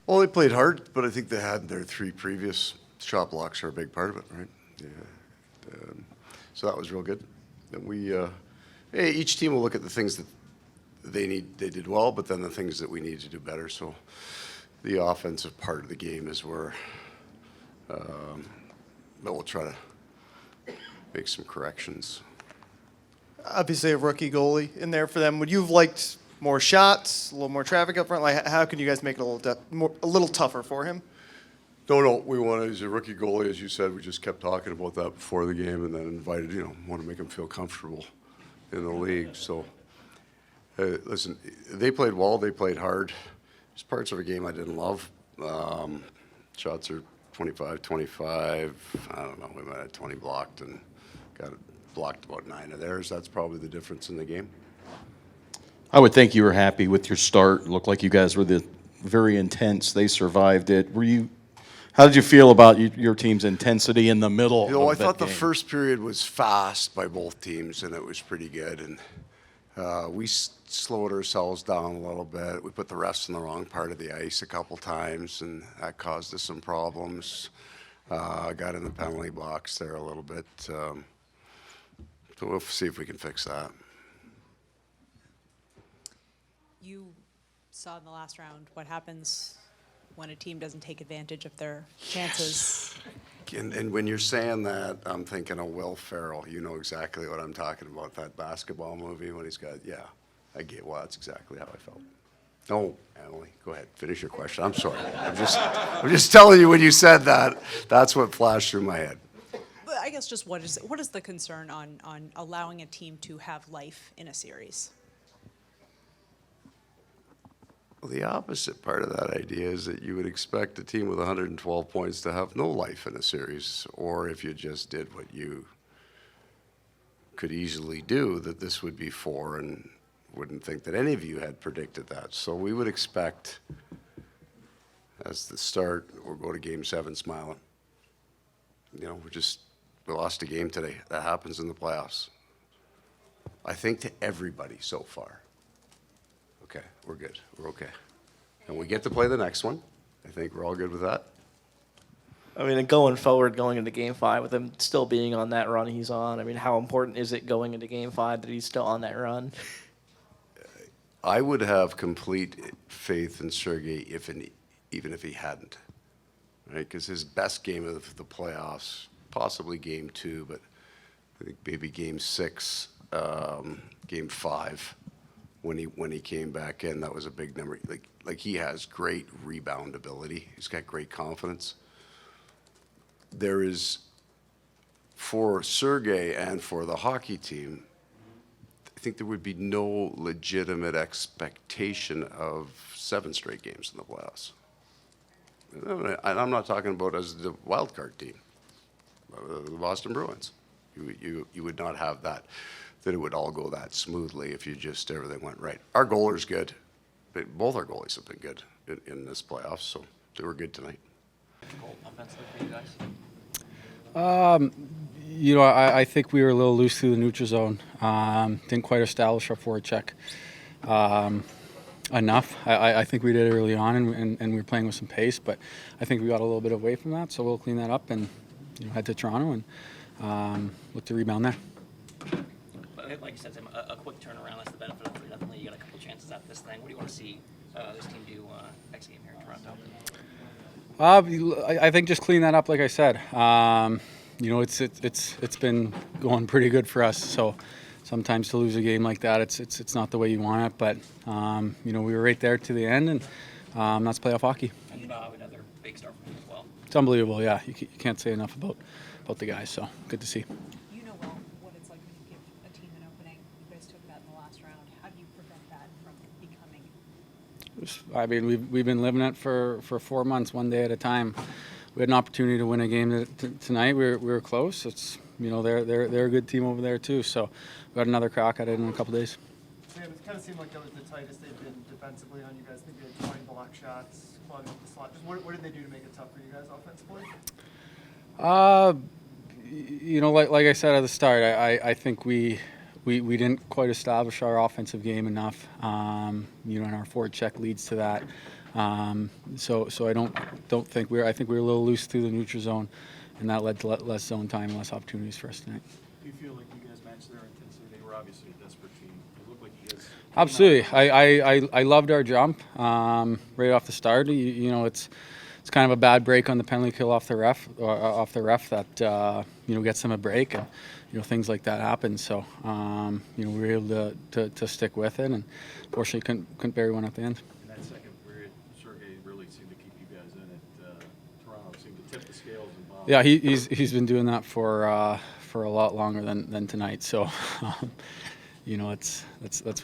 Well, they played hard, but I think they had their 3 previous shot blocks are a big part of it, right? Yeah. So that was real good. And each team will look at the things that they did well, but then the things that we need to do better. So the offensive part of the game is where but we'll try to make some corrections. Obviously, a rookie goalie in there for them. Would you have liked more shots, a little more traffic up front? Like, how can you guys make it a little tougher for him? No, we want to, he's a rookie goalie, as you said. We just kept talking about that before the game and then invited, want to make him feel comfortable in the league. So, listen, they played well, they played hard. There's parts of a game I didn't love. Shots are 25-25. I don't know, we might have 20 blocked and got blocked about 9 of theirs. That's probably the difference in the game. I would think you were happy with your start. It looked like you guys were very intense. They survived it. How did you feel about your team's intensity in the middle of that game? I thought the first period was fast by both teams, and it was pretty good. And we slowed ourselves down a little bit. We put the refs in the wrong part of the ice a couple times, and that caused us some problems. Got in the penalty box there a little bit. So we'll see if we can fix that. You saw in the last round what happens when a team doesn't take advantage of their chances. And when you're saying that, I'm thinking of Will Ferrell. You know exactly what I'm talking about, that basketball movie when he's got, well, that's exactly how I felt. No, Emily, go ahead, finish your question. I'm sorry. I'm just telling you when you said that, that's what flashed through my head. But I guess just what is the concern on allowing a team to have life in a series? Well, the opposite part of that idea is that you would expect a team with 112 points to have no life in a series, or if you just did what you could easily do, that this would be 4, and wouldn't think that any of you had predicted that. So we would expect, as the start, we'll go to Game 7 smiling. We lost a game today. That happens in the playoffs. I think to everybody so far. Okay, we're good. We're okay. And we get to play the next one. I think we're all good with that. I mean, and going forward, going into Game 5, with him still being on that run he's on, I mean, how important is it going into Game 5 that he's still on that run? I would have complete faith in Sergei even if he hadn't, right? Because his best game of the playoffs, possibly Game 2, but I think maybe Game 6, Game 5. When he came back in, that was a big number. Like he has great rebound ability. He's got great confidence. There is, for Sergei and for the hockey team, I think there would be no legitimate expectation of 7 straight games in the playoffs. And I'm not talking about as the wild card team, the Boston Bruins. You would not have that it would all go that smoothly if everything went right. Our goaler's good, but both our goalies have been good in this playoffs, so they were good tonight. Offensively for you guys? I think we were a little loose through the neutral zone. Didn't quite establish our forecheck enough. I think we did early on, and we were playing with some pace, but I think we got a little bit away from that, so we'll clean that up and head to Toronto and look to rebound there. Like you said, Tim, a quick turnaround. That's the benefit of 3-0 lead. You got a couple chances at this thing. What do you want to see this team do next game here in Toronto? I think just clean that up, like I said. It's been going pretty good for us. So sometimes to lose a game like that, it's not the way you want it. But we were right there to the end, and that's playoff hockey. And another big start for him as well. It's unbelievable. Yeah, you can't say enough about the guys. So good to see. I mean, we've been living it for 4 months, one day at a time. We had an opportunity to win a game tonight. We were close. It's they're a good team over there too. So we got another crack at it in a couple days. Sam, it kind of seemed like that was the tightest they've been defensively on you guys. I think they had 20 block shots, clogging up the slot. Just what did they do to make it tough for you guys offensively? Like I said at the start, I think we didn't quite establish our offensive game enough, and our forecheck leads to that. So I don't think I think we were a little loose through the neutral zone, and that led to less zone time, less opportunities for us tonight. Do you feel like you guys matched their intensity? They were obviously a desperate team. It looked like you guys. Absolutely, I loved our jump right off the start. You know, it's kind of a bad break on the penalty kill off the ref that gets them a break, and things like that happen. So we were able to stick with it, and fortunately couldn't bury one at the end. In that second period, Sergei really seemed to keep you guys in it. Toronto seemed to tip the scales. And Bob. Yeah, he's been doing that for a lot longer than tonight. So that's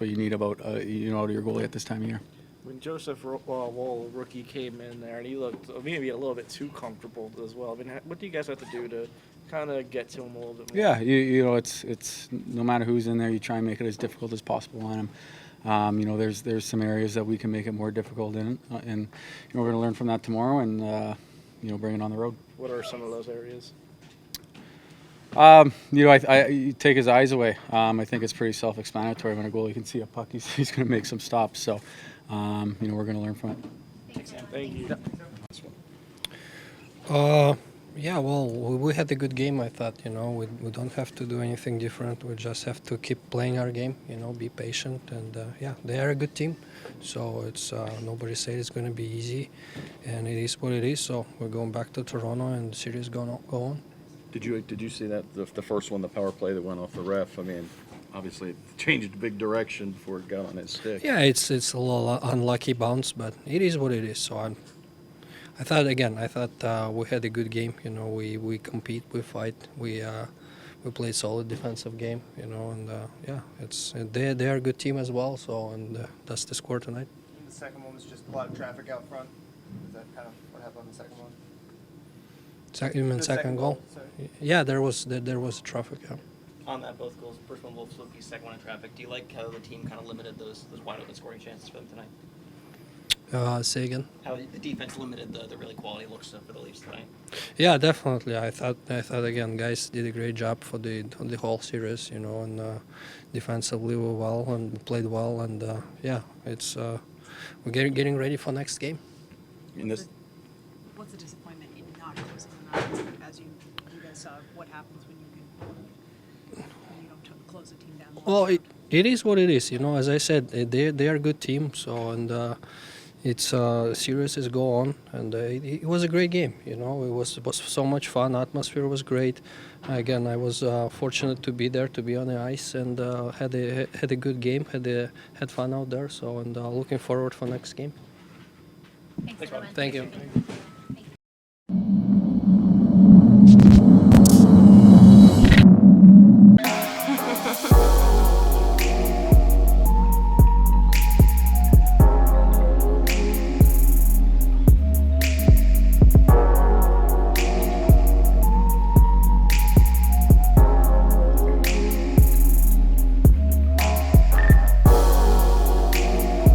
what you need about out of your goalie at this time of year. When Joseph Woll, rookie, came in there, and he looked maybe a little bit too comfortable as well. I mean, what do you guys have to do to kind of get to him a little bit more? Yeah, it's no matter who's in there, you try and make it as difficult as possible on him. There's some areas that we can make it more difficult in, and we're going to learn from that tomorrow, and bring it on the road. What are some of those areas? I take his eyes away. I think it's pretty self-explanatory. When a goalie can see a puck, he's going to make some stops. So, we're going to learn from it. Thank you. Yeah, well, we had a good game, I thought. We don't have to do anything different. We just have to keep playing our game, be patient. And, they are a good team. So it's nobody said it's going to be easy. And it is what it is. So we're going back to Toronto, and the series going to go on. Did you see that the first one, the power play that went off the ref? I mean, obviously it changed a big direction before it got on his stick. Yeah, it's a little unlucky bounce, but it is what it is. So I thought we had a good game. We compete, we fight, we played solid defensive game. And they are a good team as well. So that's the score tonight. And the second one was just a lot of traffic out front. Is that kind of what happened on the second one? You mean The second goal? sorry. Yeah, there was traffic. Yeah. On that, both goals, first one Bobrovsky, second one in traffic. Do you like how the team kind of limited those wide open scoring chances for them tonight? Say again. How the defense limited the really quality looks for the Leafs tonight? Yeah, definitely. I thought again, guys did a great job for the whole series, and defensively we were well and played well, and it's we're getting ready for next game. What's the disappointment in not closing them out? As you guys saw, what happens when you don't close a team down? Well, it is what it is. As I said, they are a good team. So it's series is go on, and it was a great game. It was so much fun. Atmosphere was great. Again, I was fortunate to be there, to be on the ice, and had a good game. Had fun out there. So looking forward for next game. Thanks, Rob. Thank you.